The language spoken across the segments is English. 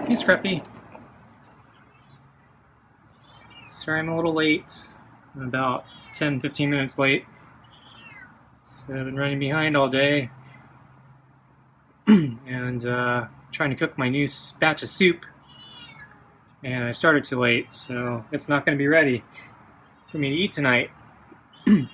Hey Scruffy. Sorry I'm a little late. I'm about 10-15 minutes late. So I've been running behind all day and trying to cook my new batch of soup. And I started too late, so it's not going to be ready for me to eat tonight. So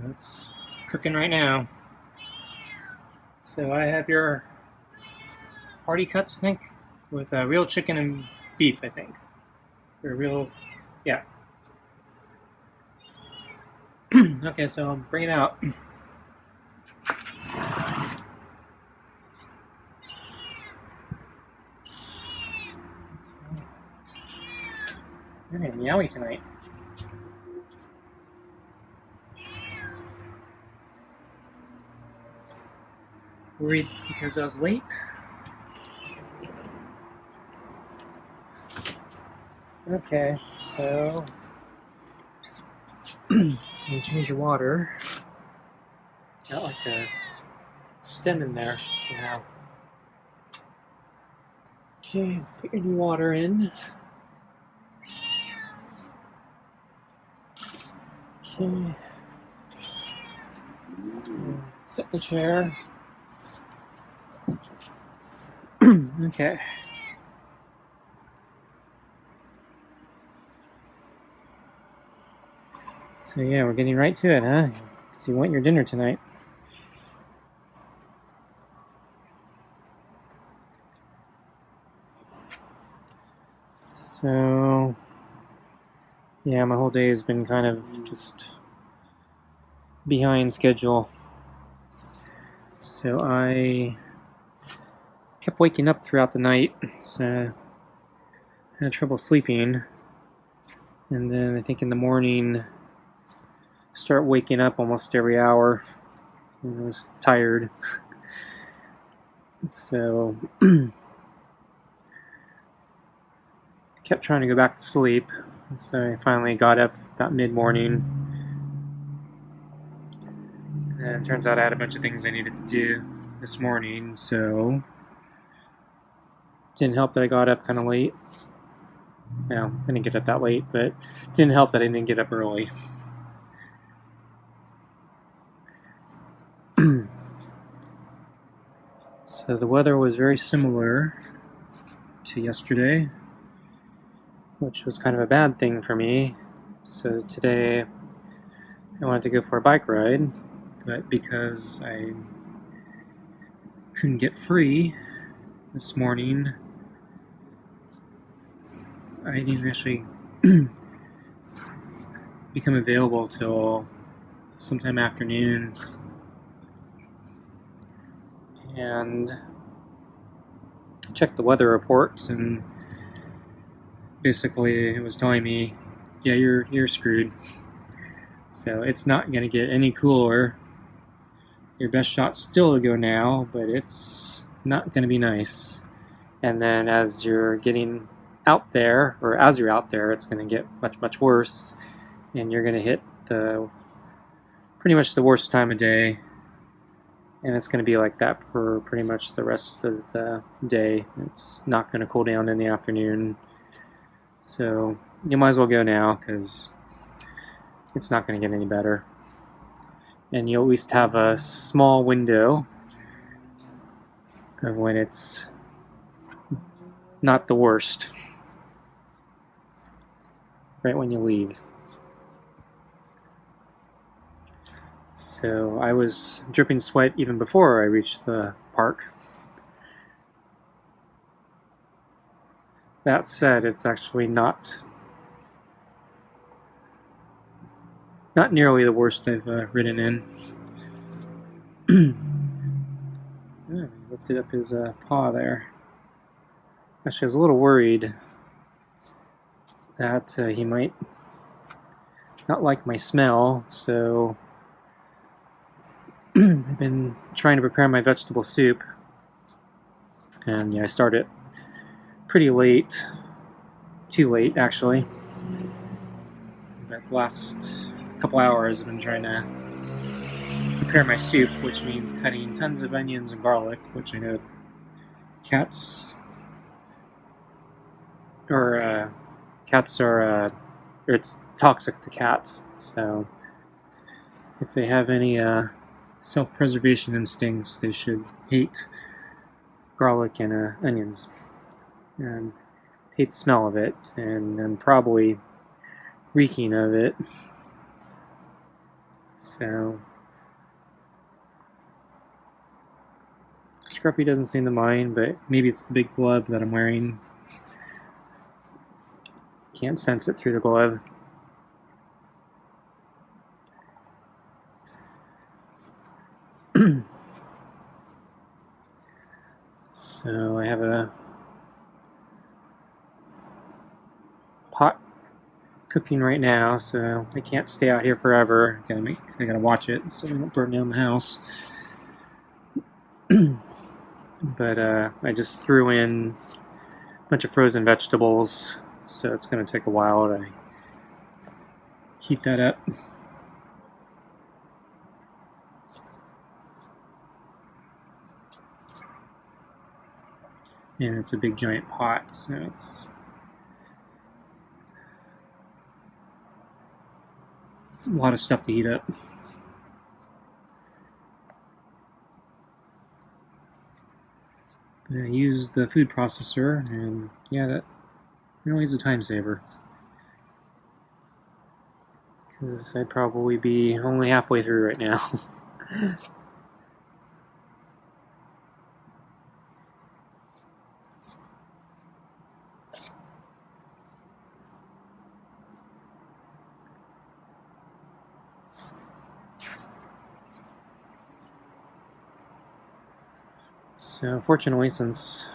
it's cooking right now. So I have your party cuts, I think, with real chicken and beef, I think. They're real, yeah. Okay, so I'll bring it out. You're gonna be meowy tonight. Worried because I was late? Okay, so you change your water. Got like a stem in there somehow. Okay, put your new water in. Okay. So, set the chair. Okay. So yeah, we're getting right to it, huh? So you want your dinner tonight. So yeah, my whole day has been kind of just behind schedule. So I kept waking up throughout the night, so I had trouble sleeping. And then I think in the morning, start waking up almost every hour. And I was tired. So kept trying to go back to sleep. So I finally got up about mid-morning. And it turns out I had a bunch of things I needed to do this morning, so it didn't help that I got up kind of late. Well, I didn't get up that late, but it didn't help that I didn't get up early. So the weather was very similar to yesterday, which was kind of a bad thing for me. So today I wanted to go for a bike ride, but because I couldn't get free this morning, I didn't actually become available till sometime afternoon. And checked the weather reports, and basically it was telling me, yeah, you're screwed. So it's not going to get any cooler. Your best shot's still to go now, but it's not going to be nice. And then as you're getting out there, or as you're out there, it's going to get much worse, and you're going to hit pretty much the worst time of day. And it's going to be like that for pretty much the rest of the day. It's not going to cool down in the afternoon. So you might as well go now, because it's not going to get any better. And you'll at least have a small window of when it's not the worst. Right when you leave. So I was dripping sweat even before I reached the park. That said, it's actually not nearly the worst I've ridden in. Yeah, he lifted up his paw there. Actually, I was a little worried that he might not like my smell, so I've been trying to prepare my vegetable soup, and yeah, I started pretty late, too late actually. But the last couple hours I've been trying to prepare my soup, which means cutting tons of onions and garlic, which I know cats or cats are, or it's toxic to cats. So if they have any self-preservation instincts, they should hate garlic and onions, and hate the smell of it, and probably reeking of it. So Scruffy doesn't seem to mind, but maybe it's the big glove that I'm wearing. Can't sense it through the glove. So I have a pot cooking right now, so I can't stay out here forever. I gotta watch it so I don't burn down the house. But I just threw in a bunch of frozen vegetables, so it's gonna take a while to heat that up. And it's a big giant pot, so it's a lot of stuff to heat up. I used the food processor, and yeah, that really is a time saver. Because I'd probably be only halfway through right now. So fortunately, since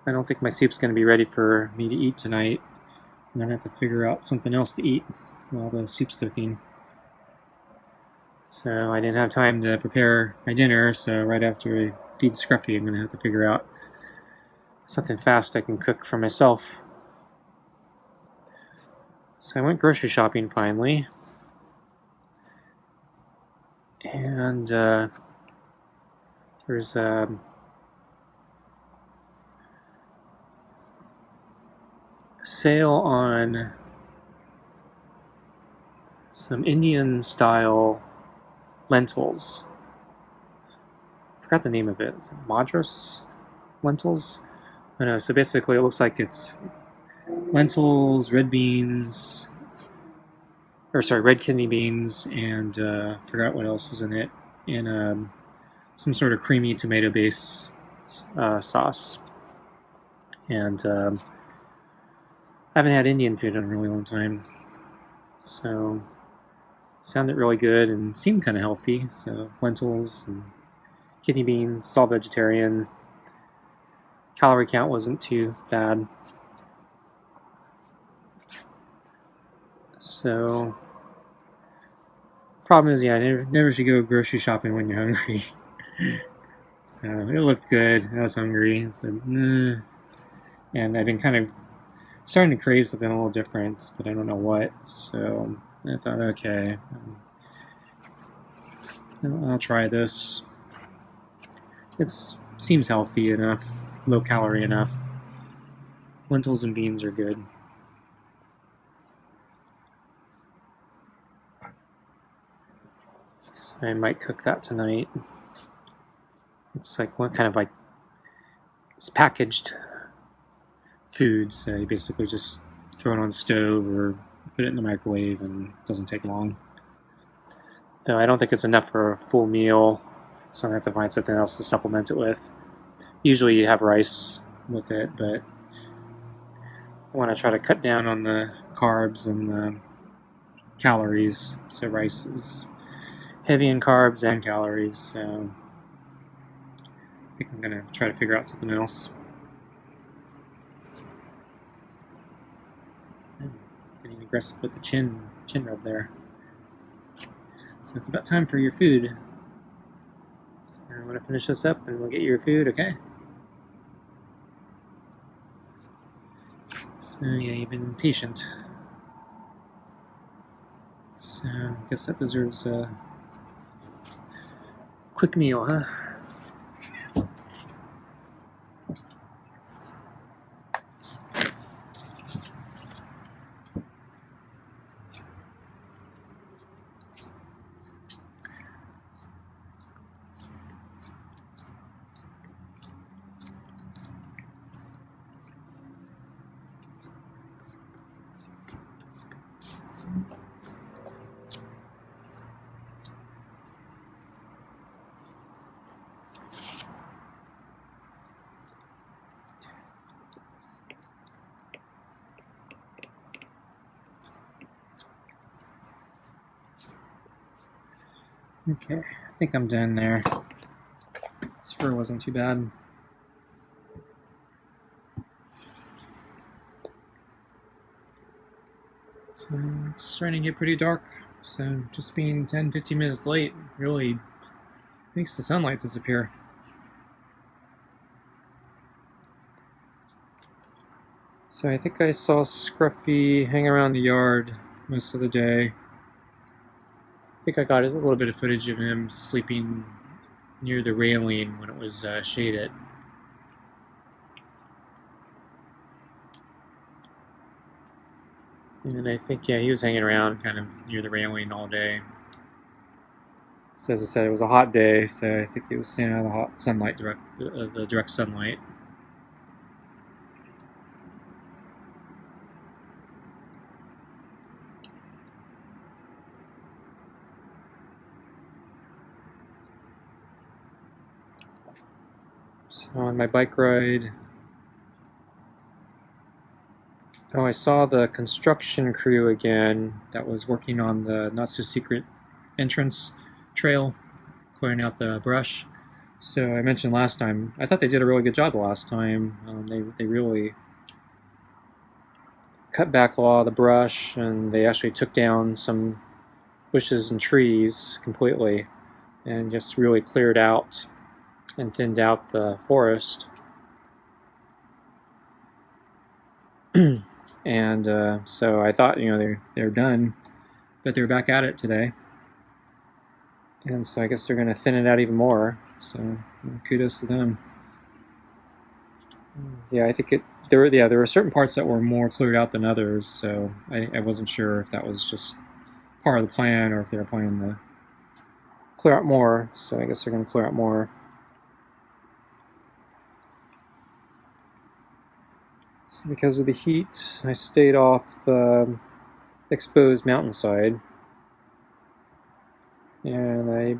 I don't think my soup's going to be ready for me to eat tonight, I'm going to have to figure out something else to eat while the soup's cooking. So I didn't have time to prepare my dinner, so right after I feed Scruffy, I'm going to have to figure out something fast I can cook for myself. So I went grocery shopping finally, and there's a sale on some Indian style lentils. I forgot the name of it. Is it Madras lentils? I know. So basically, it looks like it's lentils, red beans, red kidney beans, and forgot what else was in it, and some sort of creamy tomato base sauce. And I haven't had Indian food in a really long time, so sounded really good and seemed kind of healthy. So lentils and kidney beans, it's all vegetarian. Calorie count wasn't too bad. So problem is, yeah, never should go grocery shopping when you're hungry. So it looked good. I was hungry. So, and I've been kind of starting to crave something a little different, but I don't know what. So I thought, okay, I'll try this. It seems healthy enough, low calorie enough. Lentils and beans are good. So I might cook that tonight. It's like it's packaged food, so you basically just throw it on the stove or put it in the microwave, and it doesn't take long. Though I don't think it's enough for a full meal, so I have to find something else to supplement it with. Usually you have rice with it, but I want to try to cut down on the carbs and the calories. So rice is heavy in carbs and calories, so I think I'm going to try to figure out something else. Getting aggressive with the chin rub there. So it's about time for your food. So I want to finish this up and we'll get your food, okay? So yeah, you've been patient. So I guess that deserves a quick meal, huh? Okay, I think I'm done there. This fur wasn't too bad. So it's starting to get pretty dark. So just being 10-15 minutes late really makes the sunlight disappear. So I think I saw Scruffy hang around the yard most of the day. I think I got a little bit of footage of him sleeping near the railing when it was shaded. And I think, yeah, he was hanging around kind of near the railing all day. So as I said, it was a hot day, so I think he was staying out of the hot sunlight, the direct sunlight. So on my bike ride, I saw the construction crew again that was working on the not-so-secret entrance trail, clearing out the brush. So I mentioned last time, I thought they did a really good job the last time. They really cut back a lot of the brush, and they actually took down some bushes and trees completely and just really cleared out and thinned out the forest. And so I thought, they're done, but they're back at it today. And so I guess they're going to thin it out even more. So kudos to them. Yeah, I think there were certain parts that were more cleared out than others. So I wasn't sure if that was just part of the plan or if they were planning to clear out more. So I guess they're going to clear out more. So because of the heat, I stayed off the exposed mountainside. And I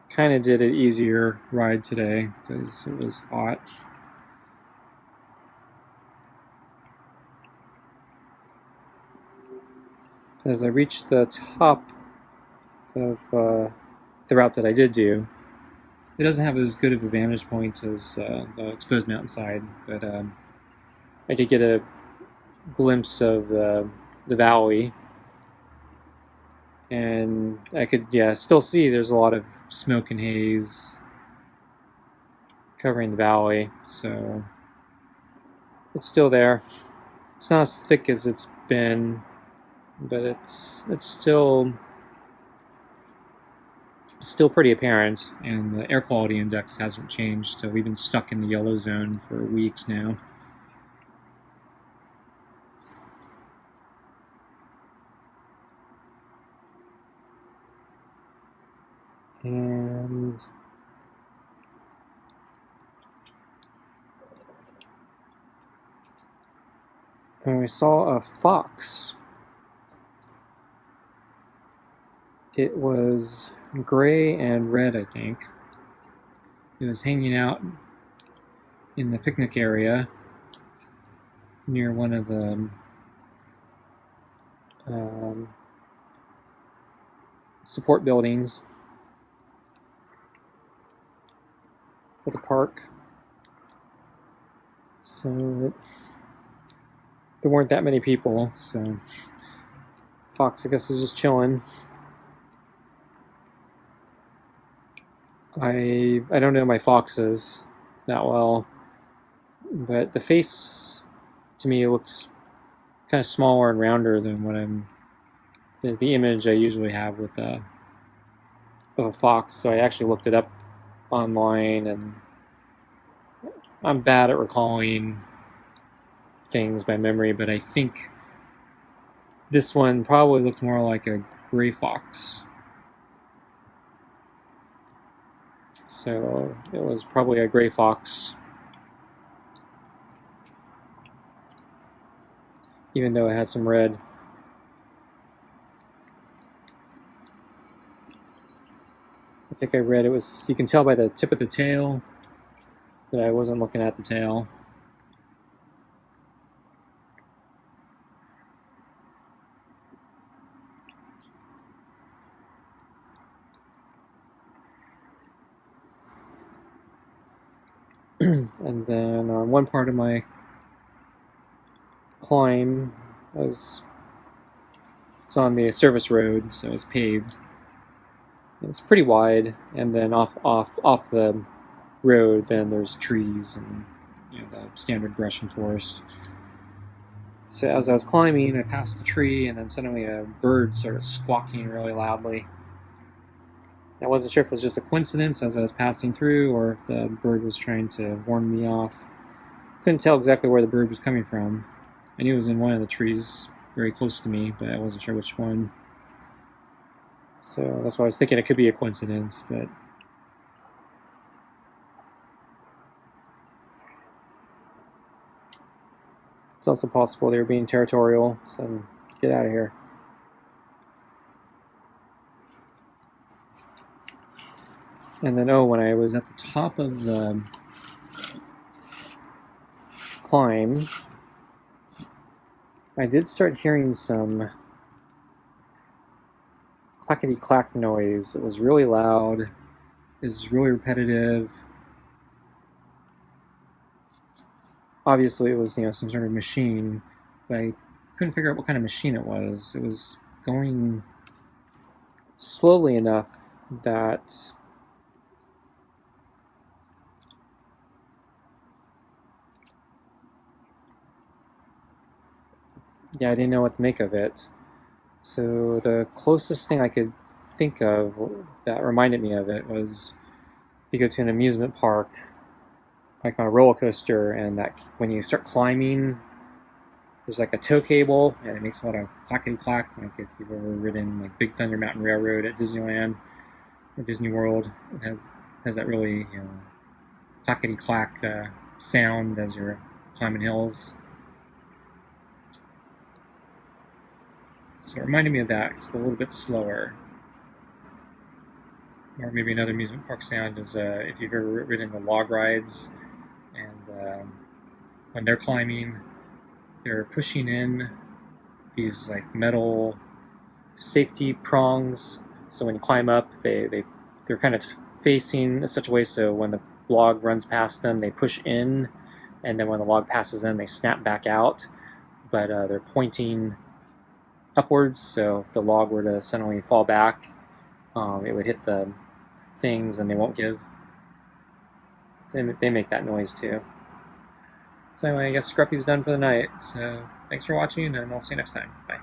kind of did an easier ride today because it was hot. As I reached the top of the route that I did do, it doesn't have as good of a vantage point as the exposed mountainside, but I did get a glimpse of the valley, and I could still see there's a lot of smoke and haze covering the valley, so it's still there. It's not as thick as it's been, but it's still pretty apparent, and the air quality index hasn't changed, so we've been stuck in the yellow zone for weeks now. And I saw a fox. It was gray and red, I think. It was hanging out in the picnic area near one of the support buildings for the park. So there weren't that many people, so fox, I guess, was just chilling. I don't know my foxes that well, but the face to me looked kind of smaller and rounder than what the image I usually have with of a fox. So I actually looked it up online, and I'm bad at recalling things by memory, but I think this one probably looked more like a gray fox. So it was probably a gray fox, even though it had some red. I think I read it was, you can tell by the tip of the tail that I wasn't looking at the tail. And then on one part of my climb it's on the service road, so it's paved. It's pretty wide, and then off the road, then there's trees and the standard brush and forest. So as I was climbing, I passed the tree, and then suddenly a bird started squawking really loudly. I wasn't sure if it was just a coincidence as I was passing through, or if the bird was trying to warn me off. Couldn't tell exactly where the bird was coming from. I knew it was in one of the trees very close to me, but I wasn't sure which one. So that's why I was thinking it could be a coincidence, but it's also possible they were being territorial, so get out of here. And then, when I was at the top of the climb, I did start hearing some clackety-clack noise. It was really loud. It was really repetitive. Obviously, it was some sort of machine, but I couldn't figure out what kind of machine it was. It was going slowly enough that I didn't know what to make of it. So the closest thing I could think of that reminded me of it was you go to an amusement park, like on a roller coaster, and that when you start climbing, there's like a tow cable, and it makes a lot of clackety clack. Like if you've ever ridden like Big Thunder Mountain Railroad at Disneyland or Disney World, it has that really clackety clack sound as you're climbing hills. So it reminded me of that. It's a little bit slower. Or maybe another amusement park sound is if you've ever ridden the log rides, and when they're climbing, they're pushing in these like metal safety prongs. So when you climb up, they're kind of facing in such a way so when the log runs past them, they push in, and then when the log passes them, they snap back out. But they're pointing upwards, so if the log were to suddenly fall back, it would hit the things and they won't give. So they make that noise too. So anyway, I guess Scruffy's done for the night. So thanks for watching, and I'll see you next time. Bye.